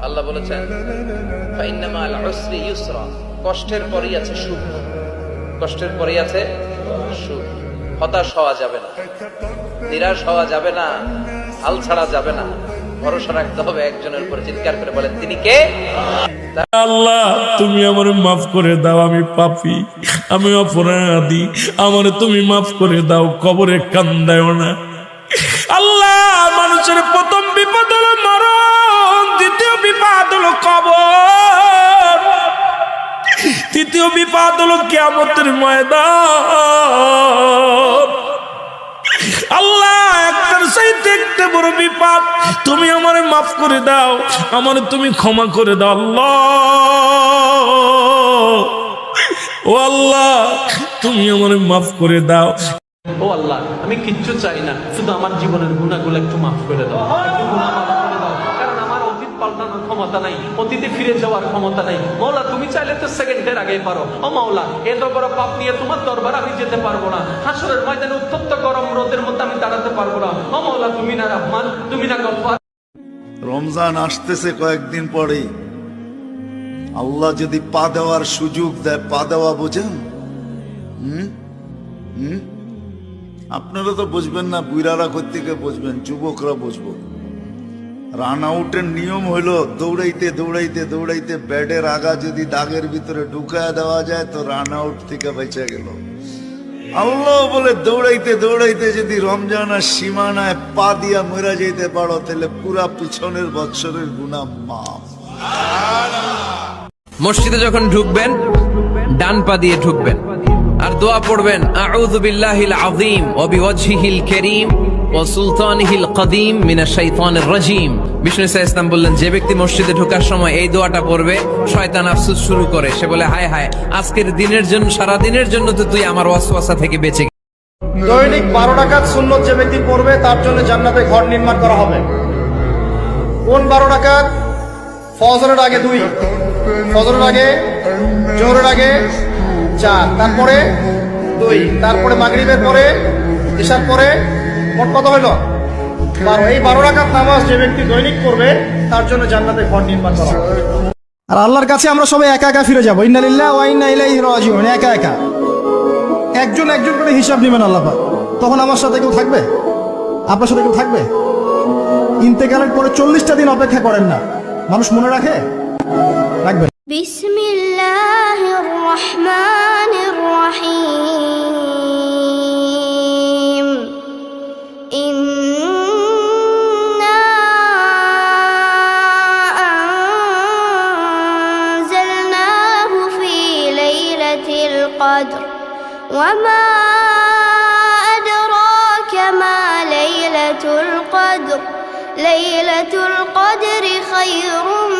আল্লাহ বলেছেন ফাইন্নামাল উসরি ইউসরা, কষ্টের পরেই আছে সুখ, কষ্টের পরেই আছে সুখ। হতাশ হওয়া যাবে না, নিরাশ হওয়া যাবে না, হাল ছাড়া যাবে না, ভরসা রাখতে হবে একজনের উপরে। চিৎকার করে বলেন তিনি কে? আল্লাহ তুমি আমারে মাফ করে দাও, আমি পাপী, আমি অপরাধী, আমারে তুমি মাফ করে দাও, কবরে কান্দায়ও না। আল্লাহ মানুষের প্রথম বিপদ হলো মরণ, দ্বিতীয় বিপদ হলো কবর, তৃতীয় বিপদ হলো কিয়ামতের ময়দান। আল্লাহ একটার চাইতে একটা বড় বিপদ, তুমি আমারে মাফ করে দাও, আমারে তুমি ক্ষমা করে দাও আল্লাহ। ও আল্লাহ তুমি আমারে মাফ করে দাও। ও আল্লাহ, আমি কিচ্ছু চাই না, শুধু আমার জীবনের গুনাহগুলো একটু মাফ করে দাও, একটু গুনাহ মাফ করে দাও, কারণ আমার অতীত পাল্টানোর ক্ষমতা নাই, অতীতে ফিরে যাওয়ার ক্ষমতা নাই। মাওলা তুমি চাইলে তো সেকেন্ডের আগেই পারো। ও মাওলা, এত বড় পাপ নিয়ে তোমার দরবার আমি যেতে পারবো না, হাসরের ময়দানে উত্তপ্ত গরম রোদের মধ্যে আমি দাঁড়াতে পারবো না। ও মাওলা, তুমি না রহমান, তুমি না গফফার। রমজান আসতেছে কয়েকদিন পরেই, আল্লাহ যদি পা দেওয়ার সুযোগ দেয়, পা দেওয়া বোঝেন? আপনারা তো বুঝবেন না, বুড়ারা কোত্থেকে বুঝবেন, যুবকরা বুঝবো। রান আউটের নিয়ম হইল দৌড়াইতে দৌড়াইতে দৌড়াইতে ব্যাটের আগা যদি দাগের ভিতরে ঢুকায় দেওয়া যায় তো রান আউট থেকে বেঁচে গেল। আল্লাহ বলে দৌড়াইতে দৌড়াইতে যদি রমজান আর সীমানায় পা দিয়া মরা যেতে পারো, তাহলে পুরা পিছনের বৎসরের গুনাহ মাফ। মসজিদে যখন ঢুকবেন ডান পা দিয়ে ঢুকবেন আর দোয়া পড়বেন আউযু বিল্লাহিল আযীম ওয়া বিওয়াজহিল কারীম ওয়া সুলতানিহিল কদীম মিনাশ শাইতানির রাজীম। বিষ্ণু ইসা ইসলাম বললেন, যে ব্যক্তি মসজিদে ঢোকার সময় এই দোয়াটা পড়বে, শয়তান আফসোস শুরু করে, সে বলে হায় হায়, আজকের দিনের জন্য, সারা দিনের জন্য তো তুই আমার ওয়াসওয়াসা থেকে বেঁচে। দৈনিক 12 রাকাত সুন্নত যে ব্যক্তি পড়বে তার জন্য জান্নাতে ঘর নির্মাণ করা হবে। কোন 12 রাকাত? ফজরের আগে 2, ফজরের আগে, জোহরের আগে 4, তারপরে 2, তারপরে মাগরিবের পরে, ইশার পরে, মোট কত হইল? 12। এই 12 রাকাত নামাজ যে ব্যক্তি দৈনিক পড়বে তার জন্য জান্নাতে ঘর নির্মাণ করা হবে। আর আল্লাহর কাছে আমরা সবাই একা একা ফিরে যাবো, ইন্না লিল্লাহি ওয়া ইন্না ইলাইহি রাজিউন। একা একা একজন একজন করে হিসাব নেবেন আল্লাহ পাক। তখন আমার সাথে কেউ থাকবে? আপনার সাথে কেউ থাকবে? ইন্তেকালের পরে 40টা দিন অপেক্ষা করেন না, মানুষ মনে রাখে? রাখবে। বিসমিল্লাহির রহমানির রহিম। ইন্না আনজালনাহু ফি লাইলাতিল কদর ওয়া মা আদরাকা মা লাইলাতুল কদর। লাইলাতুল কদরি খায়রুম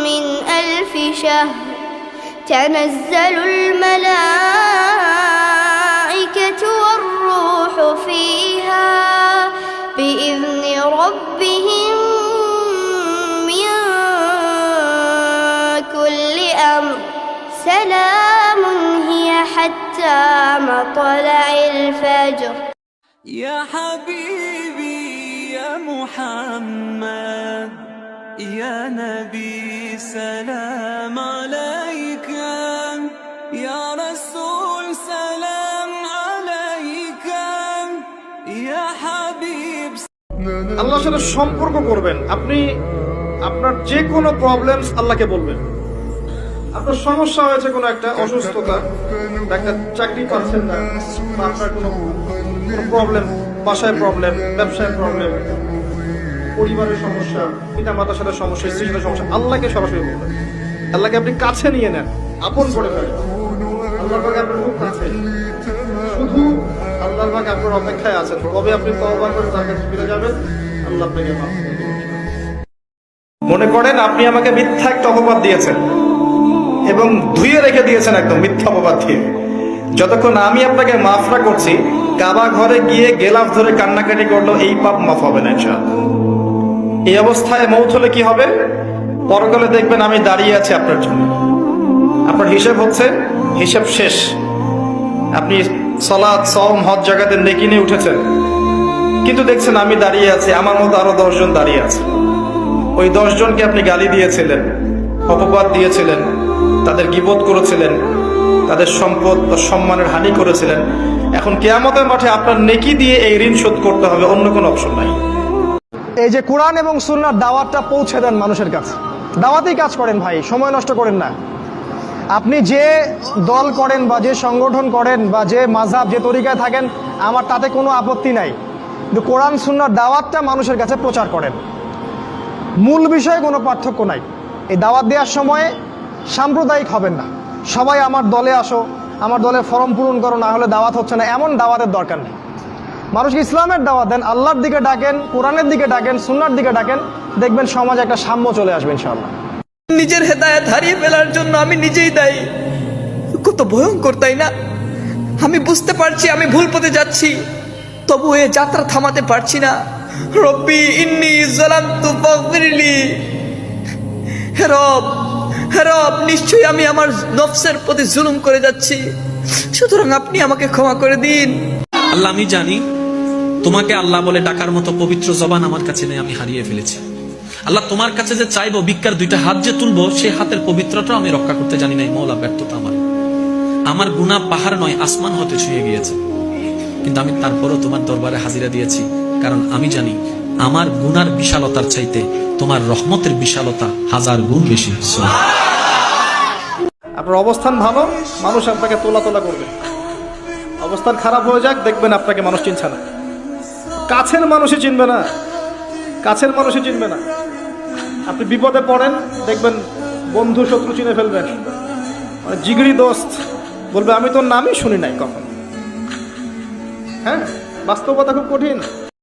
মিন আলফি শাহর। তানাজ্জালুল মালাইকাতু ওয়ার রূহু ফিহা বিইذনি রাব্বিহিম মিন কুল্লি আমর। সালামুন হিয়া হাত্তা মাতলাইল ফাজর। يا حبيبي يا محمد يا نبي سلام عليك يا رسول سلام عليك يا حبيب। আল্লাহর সাথে সম্পর্ক করবেন। আপনি আপনার যে কোনো প্রবলেমস আল্লাহকে বলবেন। আপনার সমস্যা হয়েছে, কোনো একটা অসুস্থতা, একটা চাকরি পাচ্ছেন না, বা আপনার কোনো প্রবলেম, বাসায় প্রবলেম, ব্যবসায় প্রবলেম, পরিবারের সমস্যা, পিতা মাতার সাথে সমস্যা, স্ত্রীর সাথে সমস্যা, আল্লাহকে সরাসরি বলবেন। আল্লাহকে আপনি কাছে নিয়ে নেন, আপন করে ফেলেন। আল্লাহর পাক আপনার খুব কাছে, শুধু আল্লাহর পাক আপনার অপেক্ষায় আছেন কবে আপনি তওবা করে তার কাছে ফিরে যাবেন, আল্লাহ আপনাকে মাফ করে দেবেন। মনে করেন আপনি আমাকে মিথ্যা একটা অপবাদ দিয়েছেন এবং ধুয়ে রেখে দিয়েছেন একদম মিথ্যা অপবাদ দিয়ে। যতক্ষণ আমি আপনাকে মাফ না করছি, কাবা ঘরে গিয়ে গেলাফ ধরে কান্নাকাটি করলো, এই পাপ মাফ হবে না ইনশাআল্লাহ। এই অবস্থায় মৌত হলে কি হবে? পরকালে দেখবেন আমি দাঁড়িয়ে আছি আপনার জন্য, আপনার হিসাব হচ্ছে, হিসাব শেষ। আপনি সালাত, সওম, হজ জাকাতে নেকি নিয়ে উঠেছেন, কিন্তু দেখছেন আমি দাঁড়িয়ে আছি, আমার মতো আরো 10 জন দাঁড়িয়ে আছে। ওই 10 জনকে আপনি গালি দিয়েছিলেন, অপবাদ দিয়েছিলেন, তাদের গীবত করেছিলেন, তাদের সম্পদ বা সম্মানের হানি করেছিলেন, এখন কিয়ামতের মাঠে আপনার নেকি দিয়ে এই ঋণ শোধ করতে হবে, অন্য কোনো অপশন নাই। এই যে কোরআন এবং সুন্নাহর দাওয়াতটা পৌঁছে দেন মানুষের কাছে, দাওয়াতেই কাজ করেন ভাই, সময় নষ্ট করেন না। আপনি যে দল করেন বা যে সংগঠন করেন বা যে মাযহাব যে তরিকায় থাকেন, আমার তাতে কোনো আপত্তি নাই, কিন্তু কোরআন সুন্নাহর দাওয়াতটা মানুষের কাছে প্রচার করেন। মূল বিষয়ে কোনো পার্থক্য নাই। এই দাওয়াত দেওয়ার সময় সাম্প্রদায়িক হবেন না, সবাই আমার দলে আসো, আমার দলের ফর্ম পূরণ করো, না হলে দাওয়াত হচ্ছে না, এমন দাওয়াতের দরকার নেই। মানুষকে ইসলামের দাওয়াত দেন, আল্লাহর দিকে ডাকেন, কোরআনের দিকে ডাকেন, সুন্নাহর দিকে ডাকেন, দেখবেন সমাজে একটা সাম্য চলে আসবে ইনশাআল্লাহ। নিজের হেদায়েত হারিয়ে ফেলার জন্য আমি নিজেই দায়ী। কত ভয়ঙ্কর, তাই না? আমি বুঝতে পারছি আমি ভুল পথে যাচ্ছি, তবু এ যাত্রা থামাতে পারছি না। রব্বি ইন্নী যালামতু ফাগফিরলি। হে রব, হে রব, নিশ্চয়ই আমি আমার নফসের প্রতি জুলুম করে যাচ্ছি, সুতরাং আপনি আমাকে ক্ষমা করে দিন। আল্লাহ, আমি জানি তোমাকে আল্লাহ বলে ডাকার মতো পবিত্র জবান আমার কাছে নেই, আমি হারিয়ে ফেলেছি। আল্লাহ, তোমার কাছে যে চাইবো, ভিক্ষার 2টা হাত যে তুলবো, সেই হাতের পবিত্রতা আমি রক্ষা করতে জানি নাই। মওলা, ব্যর্থতা আমার গুনাহ পাহাড় নয়, আসমান হতে ছুঁয়ে গিয়েছে, কিন্তু আমি তারপরও তোমার দরবারে হাজিরা দিয়েছি, কারণ আমি জানি আমার গুনার বিশালতার চাইতে তোমার রহমতের বিশালতা 1000 গুণ বেশি। আপনার অবস্থান ভালো, মানুষ আপনাকে তোলা তোলা করবে। অবস্থান খারাপ হয়ে যাক, দেখবেন আপনাকে মানুষ চিনছে না, কাছের মানুষই চিনবে না, কাছের মানুষই চিনবে না। আপনি বিপদে পড়েন, দেখবেন বন্ধু শত্রু চিনে ফেলবেন, মানে জিগরি দোস্ত বলবে আমি তোর নামই শুনি নাই কখনো। হ্যাঁ, বাস্তবতা খুব কঠিন।